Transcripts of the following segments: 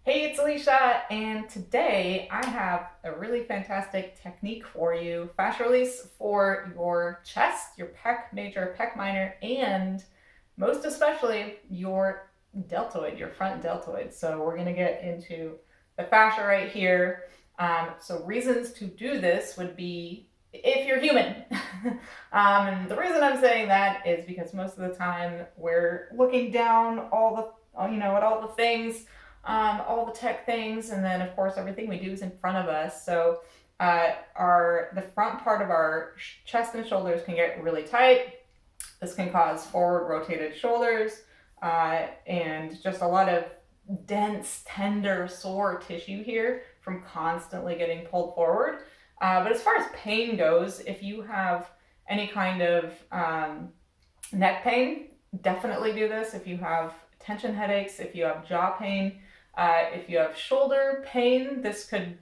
Hey, it's Alicia, and today I have a really fantastic technique for you. Fascia release for your chest, your pec major, pec minor, and most especially your deltoid, your front deltoid. So we're going to get into the fascia right here. So reasons to do this would be if you're human. And the reason I'm saying that is because most of the time we're looking down at all the things, all the tech things, and then of course everything we do is in front of us. So the front part of our chest and shoulders can get really tight. This can cause forward rotated shoulders and just a lot of dense, tender, sore tissue here from constantly getting pulled forward. But as far as pain goes, if you have any kind of neck pain, definitely do this. If you have tension headaches, if you have jaw pain, if you have shoulder pain, this could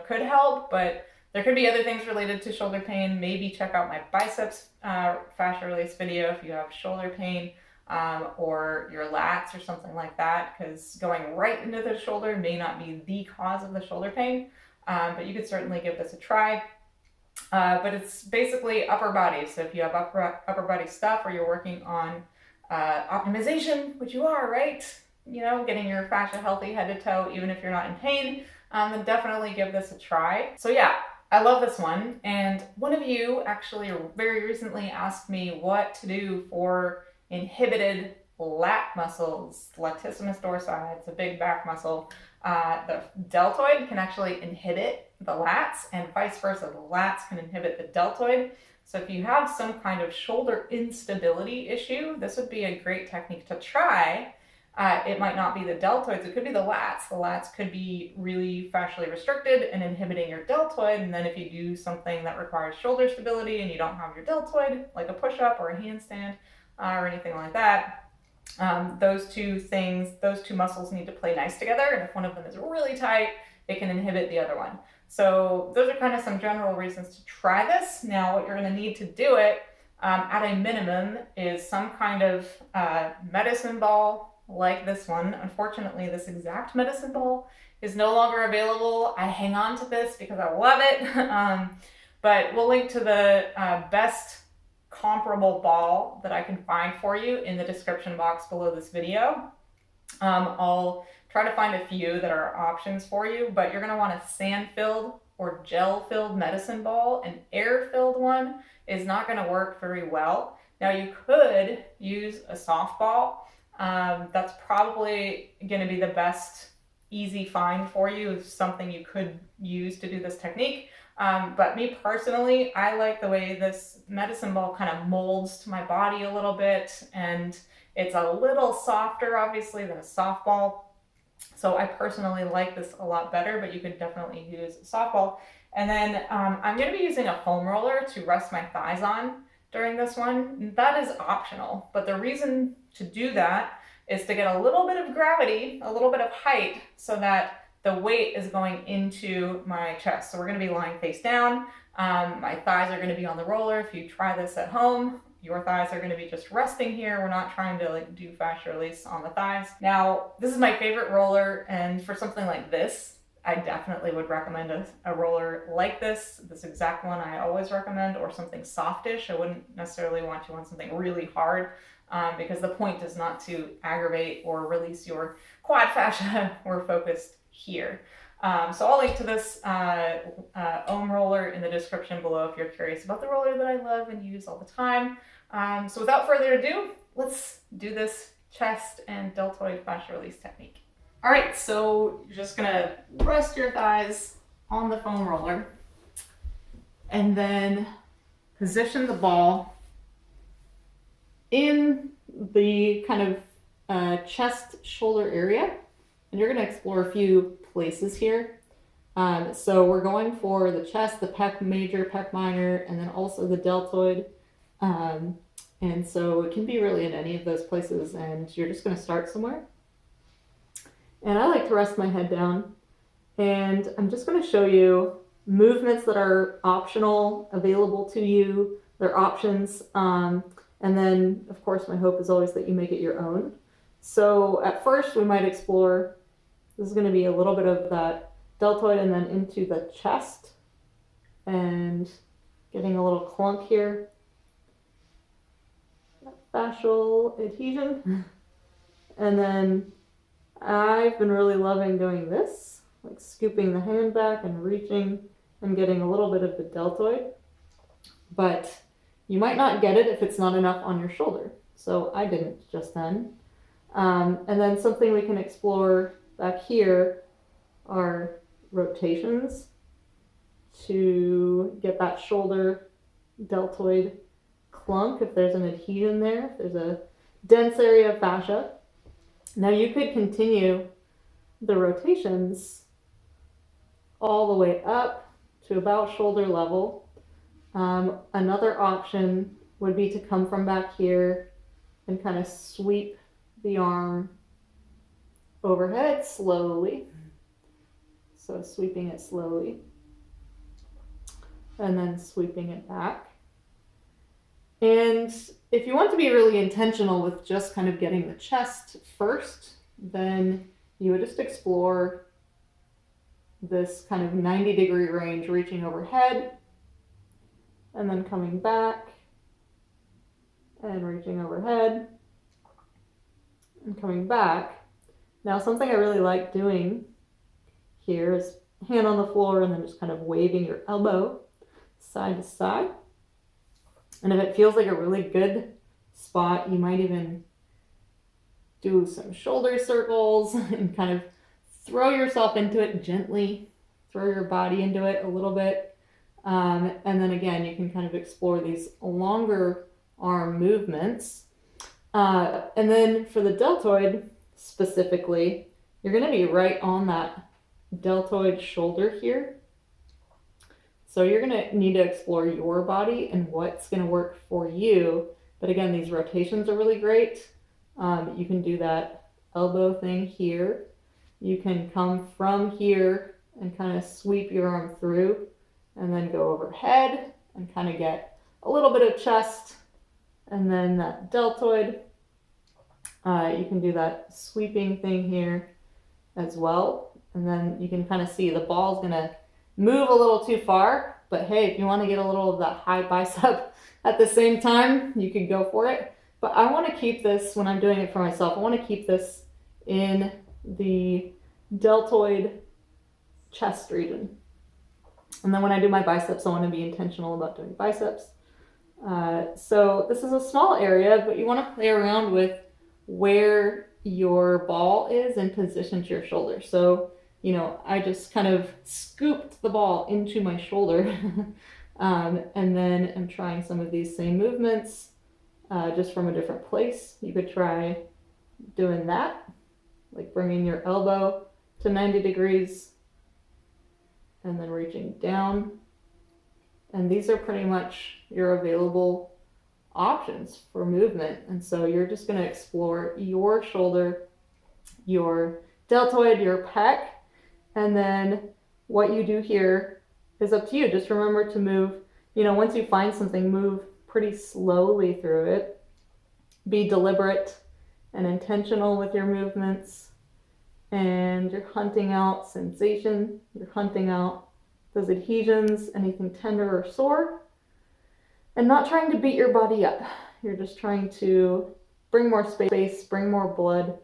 help, but there could be other things related to shoulder pain. Maybe check out my biceps fascia release video if you have shoulder pain, or your lats or something like that, because going right into the shoulder may not be the cause of the shoulder pain, but you could certainly give this a try. But it's basically upper body. So if you have upper body stuff, or you're working on optimization, which you are, right? Getting your fascia healthy head to toe, even if you're not in pain, then definitely give this a try. So yeah, I love this one. And one of you actually very recently asked me what to do for inhibited lat muscles, latissimus dorsi. It's a big back muscle. The deltoid can actually inhibit the lats, and vice versa. The lats can inhibit the deltoid. So if you have some kind of shoulder instability issue, this would be a great technique to try. It might not be the deltoids, it could be the lats. The lats could be really fascially restricted and inhibiting your deltoid, and then if you do something that requires shoulder stability and you don't have your deltoid, like a push-up or a handstand or anything like that, those two muscles need to play nice together, and if one of them is really tight, it can inhibit the other one. So those are kind of some general reasons to try this. Now, what you're going to need to do it at a minimum is some kind of medicine ball like this one. Unfortunately, this exact medicine ball is no longer available. I hang on to this because I love it. But we'll link to the best comparable ball that I can find for you in the description box below this video. I'll try to find a few that are options for you, but you're going to want a sand-filled or gel-filled medicine ball. An air-filled one is not going to work very well. Now, you could use a softball. That's probably going to be the best easy find for you, something you could use to do this technique. But me personally, I like the way this medicine ball kind of molds to my body a little bit, and it's a little softer, obviously, than a softball. So I personally like this a lot better, but you could definitely use a softball. And then I'm going to be using a foam roller to rest my thighs on during this one. That is optional, but the reason to do that is to get a little bit of gravity, a little bit of height, so that the weight is going into my chest. So we're going to be lying face down. My thighs are going to be on the roller. If you try this at home, your thighs are going to be just resting here. We're not trying to do fascia release on the thighs. Now, this is my favorite roller, and for something like this, I definitely would recommend a roller like this exact one I always recommend, or something softish. I wouldn't necessarily want you on something really hard, because the point is not to aggravate or release your quad fascia. We're focused here. So I'll link to this ohm roller in the description below if you're curious about the roller that I love and use all the time. So without further ado, let's do this chest and deltoid fascia release technique. All right, so you're just gonna rest your thighs on the foam roller and then position the ball in the kind of chest shoulder area. And you're gonna explore a few places here. So we're going for the chest, the pec major, pec minor, and then also the deltoid. And so it can be really in any of those places, and you're just gonna start somewhere. And I like to rest my head down, and I'm just going to show you movements that are optional, available to you. They're options, and then of course my hope is always that you make it your own. So at first we might explore This is going to be a little bit of that deltoid and then into the chest, and getting a little clunk here. Fascial adhesion. And then I've been really loving doing this, like scooping the hand back and reaching and getting a little bit of the deltoid. But you might not get it if it's not enough on your shoulder. So I didn't just then. And then something we can explore back here are rotations to get that shoulder deltoid clunk if there's an adhesion there, if there's a dense area of fascia. Now you could continue the rotations all the way up to about shoulder level. Another option would be to come from back here and kind of sweep the arm overhead slowly. So sweeping it slowly and then sweeping it back. And if you want to be really intentional with just kind of getting the chest first, then you would just explore this kind of 90-degree range, reaching overhead and then coming back and reaching overhead and coming back. Now, something I really like doing here is hand on the floor and then just kind of waving your elbow side to side. And if it feels like a really good spot, you might even do some shoulder circles and kind of throw yourself into it gently, throw your body into it a little bit. And then again, you can kind of explore these longer arm movements. And then for the deltoid specifically, you're going to be right on that deltoid shoulder here. So you're going to need to explore your body and what's going to work for you. But again, these rotations are really great. You can do that elbow thing here. You can come from here and kind of sweep your arm through and then go overhead and kind of get a little bit of chest and then that deltoid. You can do that sweeping thing here as well. And then you can kind of see the ball's going to move a little too far, but hey, if you want to get a little of that high bicep at the same time, you can go for it. But I want to keep this, when I'm doing it for myself, I want to keep this in the deltoid chest region. And then when I do my biceps, I want to be intentional about doing biceps. So this is a small area, but you want to play around with where your ball is in position to your shoulder. So I just kind of scooped the ball into my shoulder and then I'm trying some of these same movements just from a different place. You could try doing that, like bringing your elbow to 90 degrees and then reaching down. And these are pretty much your available options for movement. And so you're just going to explore your shoulder, your deltoid, your pec. And then what you do here is up to you. Just remember to move, once you find something, move pretty slowly through it. Be deliberate and intentional with your movements. And you're hunting out sensation. You're hunting out those adhesions, anything tender or sore. And not trying to beat your body up. You're just trying to bring more space, bring more blood,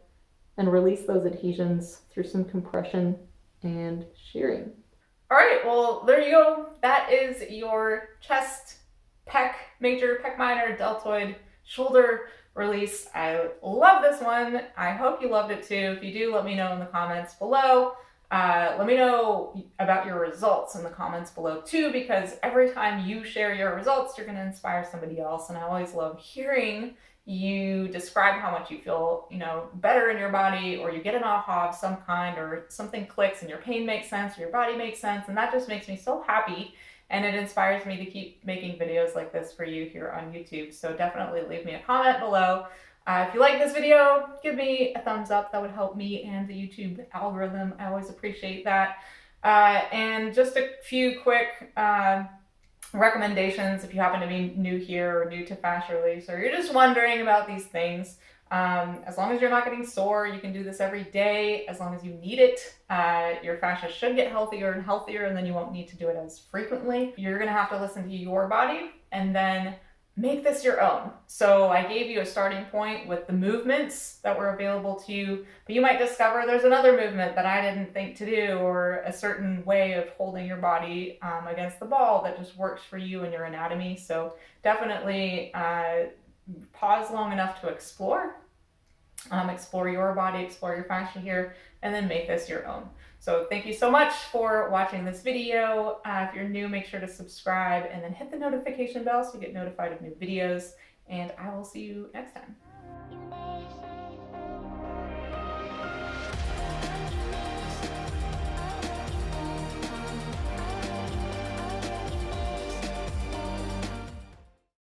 and release those adhesions through some compression and shearing. All right, well, there you go. That is your chest, pec major, pec minor, deltoid, shoulder release. I love this one. I hope you loved it too. If you do, let me know in the comments below. Let me know about your results in the comments below too, because every time you share your results, you're going to inspire somebody else. And I always love hearing you describe how much you feel, better in your body, or you get an aha of some kind, or something clicks and your pain makes sense, or your body makes sense. And that just makes me so happy. And it inspires me to keep making videos like this for you here on YouTube. So definitely leave me a comment below. If you like this video, give me a thumbs up. That would help me and the YouTube algorithm. I always appreciate that. And just a few quick recommendations if you happen to be new here or new to fascia release, or you're just wondering about these things. As long as you're not getting sore, you can do this every day as long as you need it. Your fascia should get healthier and healthier, and then you won't need to do it as frequently. You're gonna have to listen to your body and then make this your own. So I gave you a starting point with the movements that were available to you, but you might discover there's another movement that I didn't think to do, or a certain way of holding your body against the ball that just works for you and your anatomy. So definitely pause long enough to explore your body, explore your fascia here, and then make this your own. So thank you so much for watching this video. If you're new, make sure to subscribe and then hit the notification bell so you get notified of new videos, and I will see you next time.